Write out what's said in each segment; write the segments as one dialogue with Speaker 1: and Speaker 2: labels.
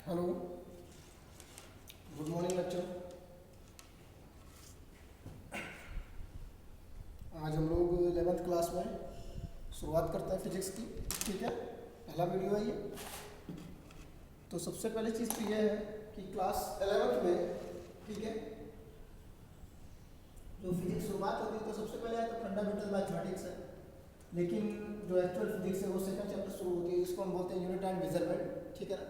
Speaker 1: Hello, good morning बच्चों। आज हम लोग 11th क्लास में शुरुआत करते हैं फिजिक्स की। ठीक है, पहला वीडियो है ये। तो सबसे पहली चीज़ तो ये है कि क्लास 11th में, ठीक है, जो फिजिक्स शुरुआत होती है तो सबसे पहले तो फंडामेंटल मैथमेटिक्स है, लेकिन जो एक्चुअल फिजिक्स है वो सेकंड चैप्टर शुरू होती है, जिसको हम बोलते हैं यूनिट एंड मेजरमेंट। ठीक है ना,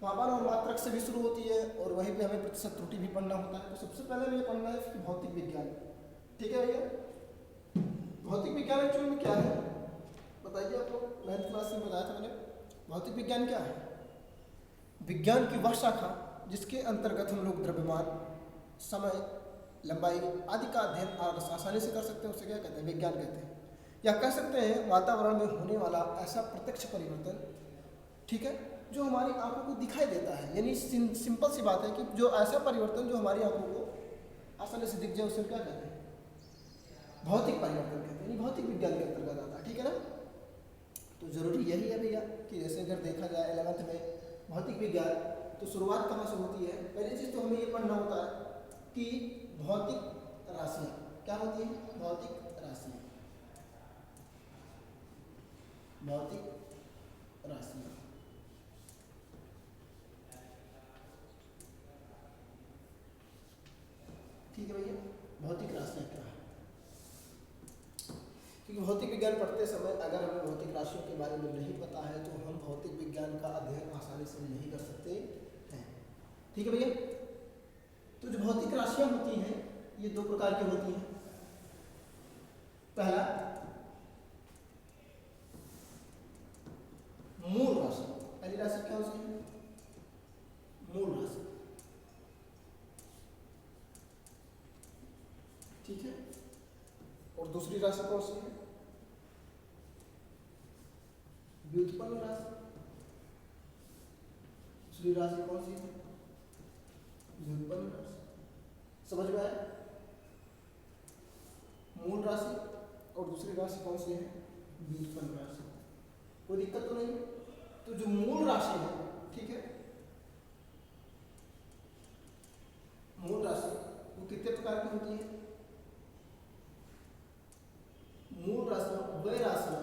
Speaker 1: मापन और मात्रक से भी शुरू होती है और वहीं पे हमें प्रतिशत त्रुटि भी पढ़ना होता है। तो सबसे पहले हमें पढ़ना है कि भौतिक विज्ञान। ठीक है भैया, भौतिक विज्ञान एक्चुअल में क्या है बताइए। आपको 9th क्लास में बताया था मैंने। भौतिक विज्ञान क्या है? विज्ञान की वह शाखा जिसके अंतर्गत हम लोग द्रव्यमान, समय, लंबाई आदि का अध्ययन आसानी से कर सकते हैं, उसे क्या कहते हैं? विज्ञान कहते हैं। या कह सकते हैं वातावरण में होने वाला ऐसा प्रत्यक्ष परिवर्तन, ठीक है, जो हमारी आंखों को दिखाई देता है। यानी सिंपल सी बात है कि जो ऐसा परिवर्तन जो हमारी आंखों को आसानी से दिख जाए, उसे क्या कहते हैं? भौतिक परिवर्तन कहते हैं। यानी भौतिक विज्ञान के अंतर्गत आता है। ठीक है ना, तो जरूरी यही है भैया कि जैसे अगर देखा जाए 11th में भौतिक विज्ञान, तो शुरुआत कहाँ से होती है? पहली चीज़ तो हमें ये पढ़ना होता है कि भौतिक राशियाँ क्या होती हैं? भौतिक राशियाँ, भौतिक राशियाँ। ठीक है भैया, भौतिक राशियाँ क्या है? क्योंकि भौतिक विज्ञान पढ़ते समय अगर हमें भौतिक राशियों के बारे में नहीं पता है तो हम भौतिक विज्ञान का अध्ययन आसानी से नहीं कर सकते हैं। ठीक है भैया, तो जो भौतिक राशियाँ होती हैं ये दो प्रकार की होती हैं। पहला मूल राशि। पहली राशि क्या होती है? मूल राशि। ठीक है, और दूसरी राशि कौन सी है? व्युत्पन्न राशि। दूसरी राशि कौन सी है? व्युत्पन्न राशि। समझ में आया? मूल राशि और दूसरी राशि कौन सी है? व्युत्पन्न राशि। कोई दिक्कत तो नहीं? तो जो मूल राशि है, ठीक है, मूल राशि वो कितने प्रकार की होती है? मूल राशि वह राशि,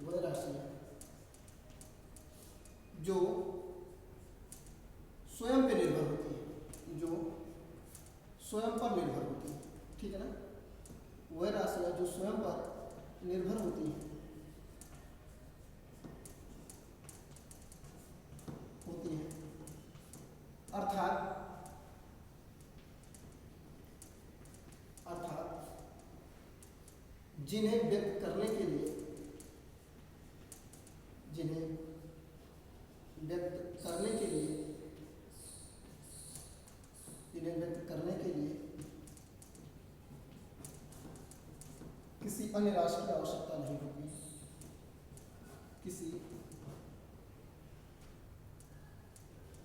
Speaker 1: वह राशि जो स्वयं पे निर्भर होती है, जो स्वयं पर निर्भर होती है। ठीक है ना, वह राशियां जो स्वयं पर निर्भर होती हैं, अर्थात जिन्हें व्यक्त करने के लिए, जिन्हें व्यक्त करने के लिए, जिन्हें व्यक्त करने के लिए किसी अन्य राशि की आवश्यकता नहीं होगी, किसी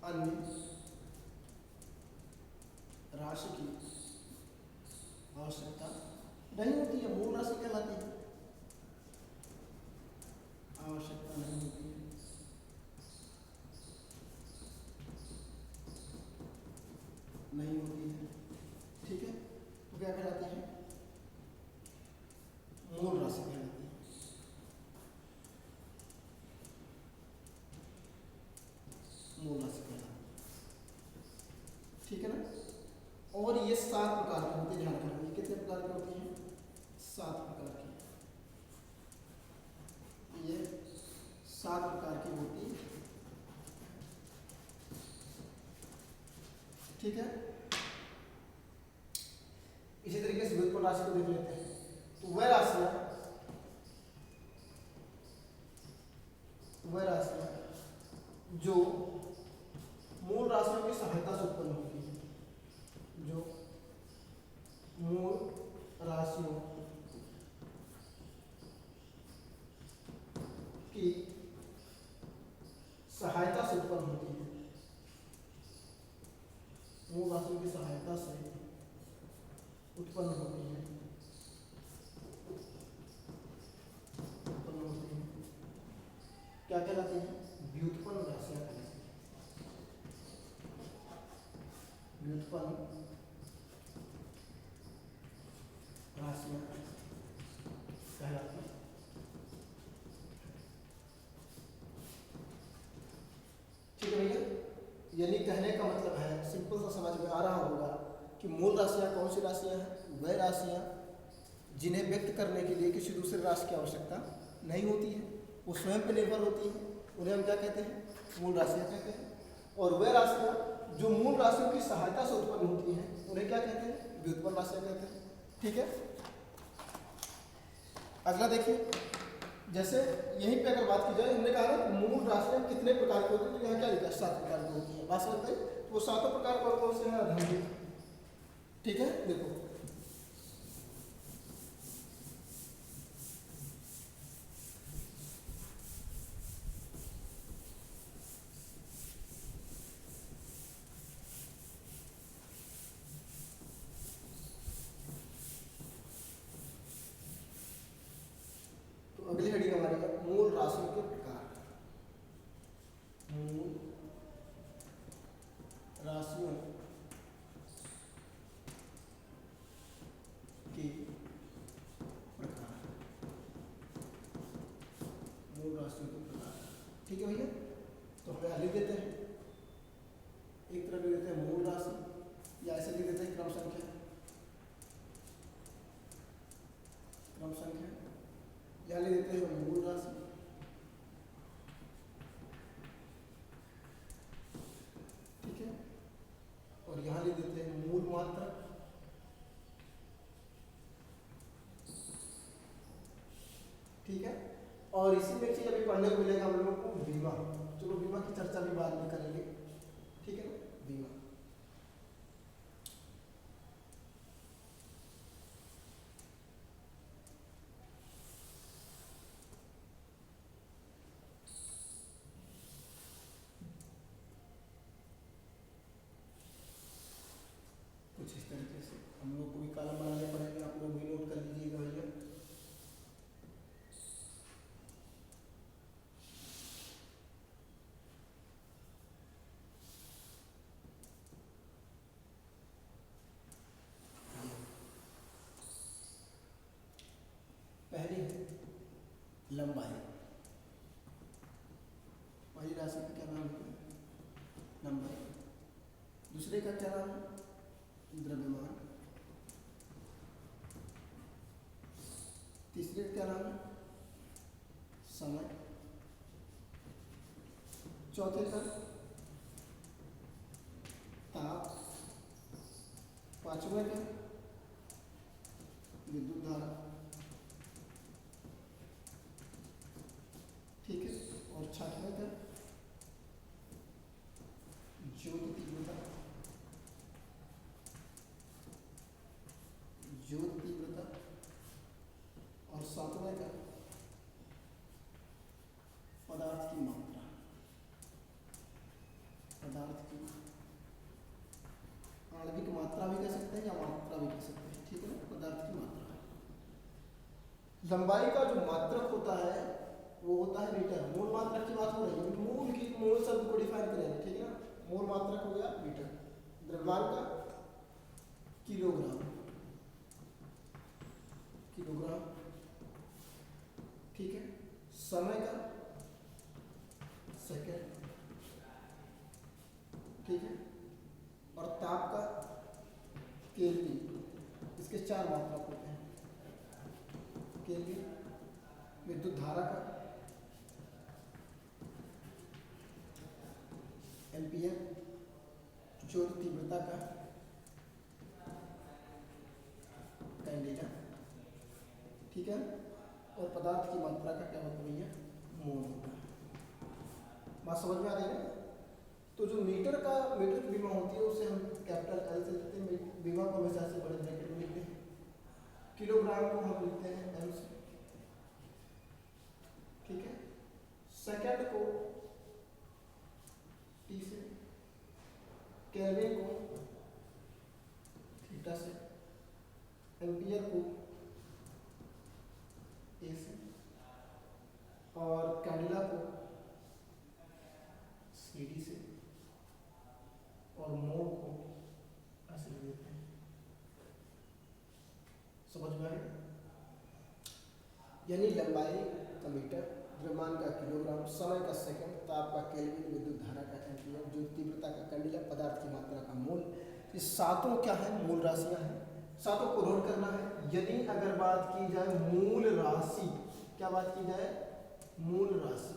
Speaker 1: अन्य राशि की आवश्यकता नहीं होती है। मूल राशि कहलाती है। आवश्यकता नहीं होती है, नहीं होती है। ठीक है, तो क्या कहलाती है? मूल राशि कहलाती है। मूल राशि कहलाती है। ठीक है ना, और ये 7 प्रकार की होती है। ध्यान रखना, ये कितने प्रकार की होती हैं? 7 प्रकार की। ये 7 प्रकार की होती है। ठीक है, इसी तरीके से व्युत्पन्न राशि को देख लेते हैं। तो वह राशियां जो मूल राशियों की सहायता से उत्पन्न होती है, जो मूल राशियों की सहायता से उत्पन्न होती है, मूल राशियों की सहायता से उत्पन्न होती है, उत्पन्न होती है। क्या कहलाती हैं? व्युत्पन्न राशियां कहलाती हैं। व्युत्पन्न राशियां कहलाती हैं। ठीक है भैया, यानी कहने का मतलब है, सिंपल सा समझ में आ रहा होगा कि मूल राशियां कौन सी राशियां हैं? वह राशियां जिन्हें व्यक्त करने के लिए किसी दूसरे राशि की आवश्यकता नहीं होती है, वो स्वयं पर निर्भर होती है, उन्हें हम क्या कहते हैं? मूल राशियां कहते हैं। और वह राशियां जो मूल राशियों की सहायता से उत्पन्न होती हैं, उन्हें क्या कहते हैं? व्युत्पन्न राशियां कहते हैं। ठीक है, अगला देखिए, जैसे यहीं पे अगर बात की जाए, हमने कहा ना मूल राशियां कितने प्रकार की होती है, तो यहाँ क्या लिखा है? 7 प्रकार की होती है। बात समझ गई? तो वो 7 प्रकार कौन कौन से हैं? ध्यान। ठीक है, देखो अगली हेडिंग हमारी है मूल राशियों के प्रकार। मूल राशियों के प्रकार। मूल राशियों के प्रकार। ठीक है भैया, तो पहले देते हैं, एक तरफ लिख देते हैं मूल राशि, या ऐसे लिख देते हैं क्रम संख्या। क्रम संख्या या लिख देते हैं मूल राशि। ठीक है, और यहाँ लिख देते हैं मूल मात्रक। ठीक है, और इसी में एक चीज अभी पढ़ने को मिलेगा हम लोगों को, बीमा। चलो बीमा की चर्चा भी बाद में करेंगे। ठीक है ना, बीमा। कुछ इस तरीके से हम लोग को भी कॉलम बनाने पड़ेंगे, आप लोग भी नोट कर लीजिएगा भैया। पहली है लंबाई। पहली राशि का क्या नाम है? लंबाई। दूसरे का क्या नाम है? द्रव्यमान। तीसरे का क्या नाम है? समय। चौथे का ताप। पांचवें का विद्युत धारा। ठीक है, और छठवें का ज्योति तीव्रता। ज्योति तीव्रता। और सातवें का पदार्थ की मात्रा। पदार्थ की आणविक मात्रा भी कह सकते हैं या मात्रा भी कह सकते हैं। ठीक है ना, पदार्थ की मात्रा। लंबाई का जो मात्रक होता है वो होता है मीटर। मूल मात्रक की बात हो रही है, मूल शब्द को डिफाइन करेंगे। ठीक है ना, मूल मात्रक हो गया मीटर। द्रव्यमान का किलोग्राम। किलोग्राम। ठीक है, समय का सेकेंड। ठीक है, और ताप का केल्विन। इसके 4 मात्रक होते हैं। केल्विन। विद्युत धारा का एम्पियर। ज्योति तीव्रता का कैंडेला। ठीक है, और पदार्थ की मात्रा का क्या होता है भैया? मोल होता है। बात समझ में आ रही है? तो जो मीटर की बीमा होती है उसे हम कैपिटल एल से लिखते हैं, बीमा को हमेशा से बड़े ब्रैकेट में लिखते हैं। किलोग्राम को हम लिखते हैं एम से। ठीक है, सेकंड को टी से, केल्विन को थीटा से, एम्पियर को ए से, और कैंडेला को द्रव्यमान का किलोग्राम, समय का सेकंड, ताप का केल्विन, विद्युत धारा का एम्पीयर, जो तीव्रता का कैंडिला, पदार्थ की मात्रा का मोल। ये सातों क्या है? मूल राशियां हैं। सातों को नोट करना है। यदि अगर बात की जाए मूल राशि, क्या बात की जाए? मूल राशि।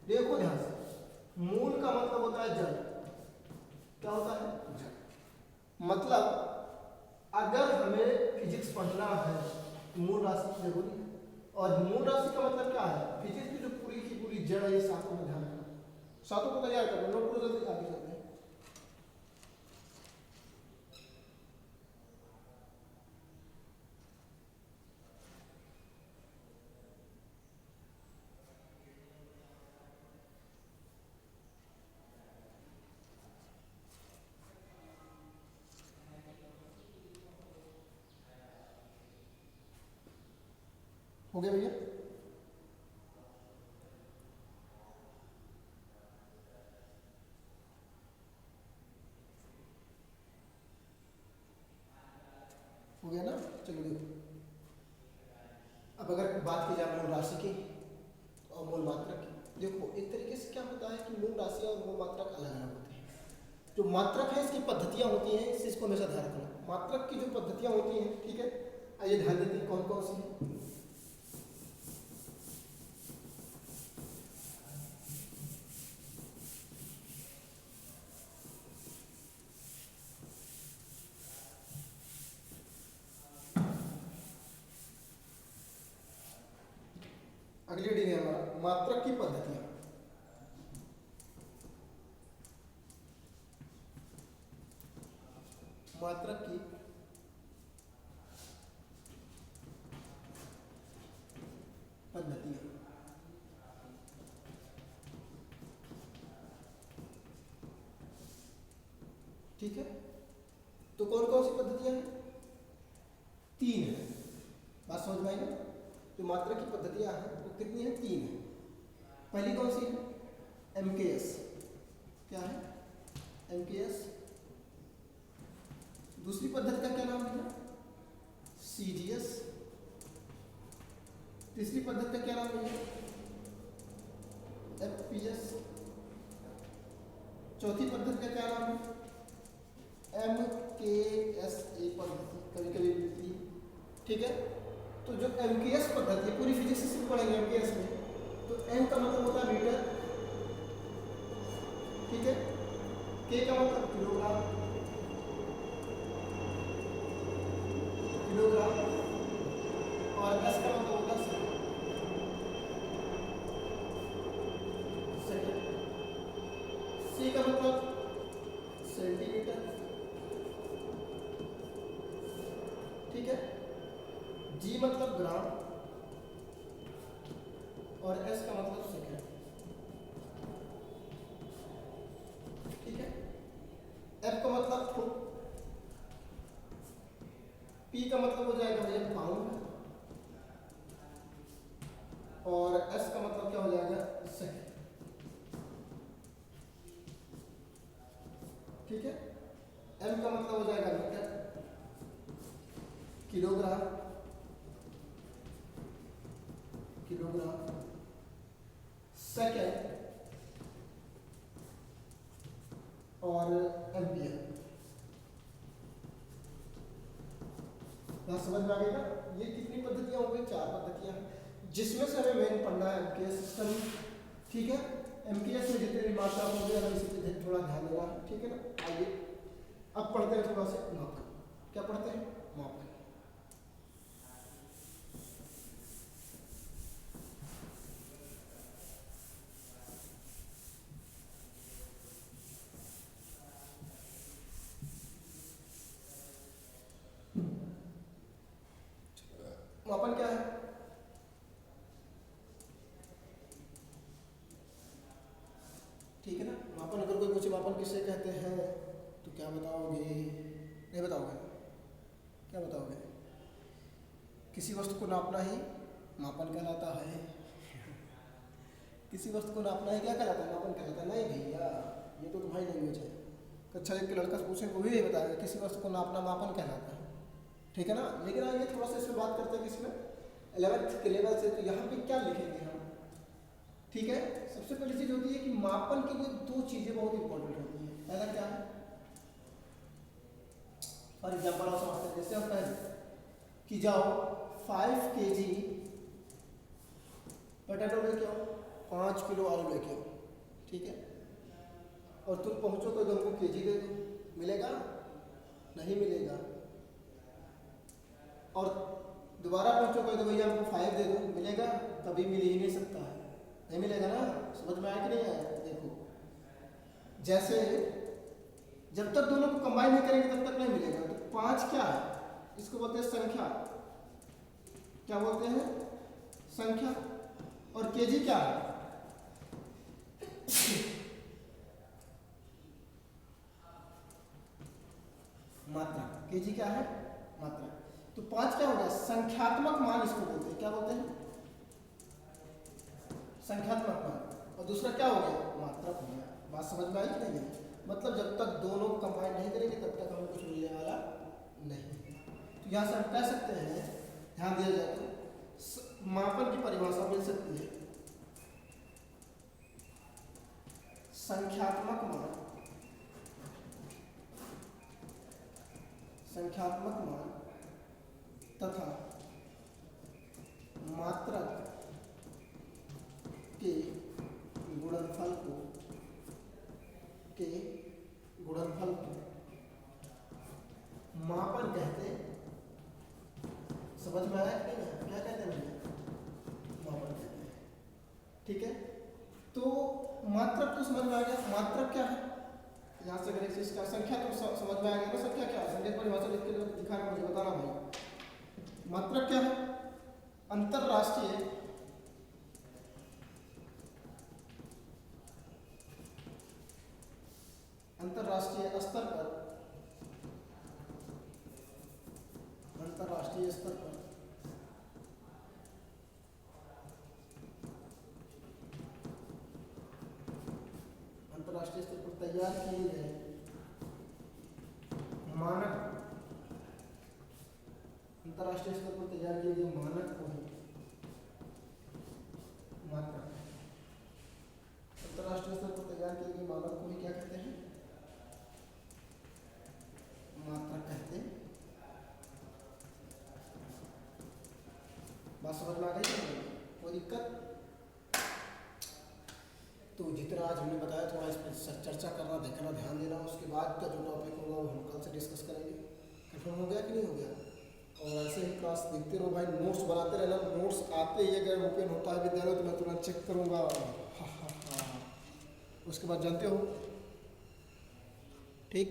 Speaker 1: देखो ध्यान से, मूल का मतलब होता है जड़। क्या होता है? जड़। मतलब अगर हमें फिजिक्स पढ़ना है तो मूल राशि जरूरी है। और मूल राशि का मतलब क्या है? फिजिक्स की जो पूरी की पूरी जड़ है, ये सातों में ध्यान रखना। सातों को तैयार करना, नोट करो जल्दी, आगे चलते हैं। हो गया भैया? हो गया ना? चलो देखो, अब अगर बात की जाए मूल राशि की और मूल मात्रक की, देखो एक तरीके से क्या होता है कि मूल राशि और मूल मात्रक अलग अलग होते हैं। जो मात्रक है इसकी पद्धतियां होती हैं, इस चीज़ को हमेशा ध्यान रखना। मात्रक की जो पद्धतियां होती हैं, ठीक है, आइए ध्यान देते हैं कौन कौन सी है। अगली डी है हमारा मात्रक की पद्धतियां। मात्रक की पद्धतियां, ठीक है। तो कौन कौन सी पद्धतियां हैं? तीन है। बात समझ में आई ना? जो मात्रक की पद्धतियां हैं वो कितनी है? तीन है। पहली कौन सी है? एमकेएस। क्या है? एमकेएस। दूसरी पद्धति का क्या नाम है? सीजीएस। तीसरी पद्धति का क्या नाम है? एफपीएस। चौथी पद्धति का क्या नाम है? एमकेएसए पद्धति, कभी कभी मिलती है, ठीक है। तो जो एमकेएस पद्धति है, पूरी फिजिक्स से पढ़ेंगे एमकेएस में, तो एम का मतलब होता है मीटर, ठीक है। के का मतलब किलोग्राम, किलोग्राम, और एस का मतलब होता है सेकंड, सी का मतलब सेंटीमीटर, ठीक है। जी मतलब ग्राम, और एस का मतलब सेकंड, ठीक है। एफ का मतलब फुट, पी का मतलब हो जाएगा भैया पाउंड, और एस का मतलब क्या हो जाएगा? सेकंड, ठीक है। एम का मतलब हो जाएगा मीटर, किलोग्राम, किलोग्राम, सेकंड, और एम्पियर। समझ में आ गई ना? ये कितनी पद्धतियां हो गई? चार पद्धतियां, जिसमें से हमें मेन पढ़ना है एमकेएस सिस्टम, ठीक है। एमकेएस में जितने भी मात्रा होंगे हमें इसी पे थोड़ा ध्यान देना है, ठीक है ना। आइए अब पढ़ते हैं थोड़ा सा मापन। क्या पढ़ते हैं? मापन। मापन क्या है? ठीक है ना। मापन, अगर कोई पूछे मापन किसे कहते हैं तो क्या बताओगे? नहीं बताओगे? क्या बताओगे? किसी वस्तु को नापना ही मापन कहलाता है। किसी वस्तु को नापना ही क्या कहलाता है? मापन कहलाता है। नहीं भैया, ये तो भाई लैंग्वेज है। कक्षा एक के लड़का से पूछेंगे वो भी यही बताएगा, किसी वस्तु को नापना मापन कहलाता है, ठीक है ना। लेकिन आइए थोड़ा सा इसमें बात करते हैं कि इसमें 11th के लेवल से, तो यहाँ पे क्या लिखेंगे हम? ठीक है। सबसे पहली चीज होती है कि मापन के लिए दो चीजें बहुत इंपॉर्टेंट होती हैं। पहला क्या है, फॉर एग्जाम्पल आप समझते हैं, जैसे हम कहें कि जाओ 5 kg पोटैटो लेके आओ, 5 किलो आलू लेके आओ, ठीक है। और तुम पहुंचो तो तुमको केजी दे दो, मिलेगा? नहीं मिलेगा। और दोबारा पहुंचो तो भैया हमको 5 दे दो, मिलेगा? कभी मिल ही नहीं सकता है, नहीं मिलेगा ना। समझ में आया कि नहीं आया? देखो, जैसे जब तक दोनों को कंबाइन नहीं करेंगे तब तक नहीं मिलेगा। तो 5 क्या है? इसको बोलते हैं संख्या। क्या बोलते हैं? संख्या। और केजी क्या है? मात्रा। केजी क्या है? मात्रा। तो 5 क्या हो गया? संख्यात्मक मान इसको बोलते हैं। क्या बोलते हैं? संख्यात्मक मान। और दूसरा क्या हो गया? मात्रक हो गया। बात समझ में आई कि नहीं? मतलब जब तक दोनों कंबाइन नहीं करेंगे तब तक हमें कुछ मिलने वाला नहीं। तो यहाँ से हम कह सकते हैं, ध्यान दिया जाए तो मापन की परिभाषा मिल सकती है, संख्यात्मक मान, संख्यात्मक मान तथा मात्रक के गुणनफल को मापन कहते हैं। समझ में आया कि नहीं? क्या कहते हैं भैया? मापन कहते हैं, ठीक है। तो मात्रक तो समझ में आ गया। मात्रक क्या है? यहाँ से अगर इसका संख्या तो समझ में आ गया ना। संख्या क्या है? संख्या परिभाषा लिख के दिखाना, मुझे बताना भाई। मात्रक क्या है? अंतरराष्ट्रीय स्तर पर, अंतरराष्ट्रीय स्तर पर तैयार किए गए मानक, अंतरराष्ट्रीय स्तर पर तैयार किए गए मानक को ही मात्रक, अंतरराष्ट्रीय स्तर पर तैयार किए गए मानक को ही क्या कहते हैं? मात्रक कहते हैं। बात समझ में आ गई? कोई दिक्कत? तो जितना आज हमने बताया थोड़ा इस पर चर्चा करना, देखना, ध्यान देना। उसके बाद का जो टॉपिक होगा वो हम कल से डिस्कस करेंगे। कंफर्म हो गया कि नहीं हो गया? और ऐसे ही क्लास देखते रहो भाई, नोट्स बनाते रहना। नोट्स आते ही अगर ओपन होता है विद्यालय तो मैं तुरंत चेक करूँगा। हाँ, उसके बाद जानते हो, ठीक।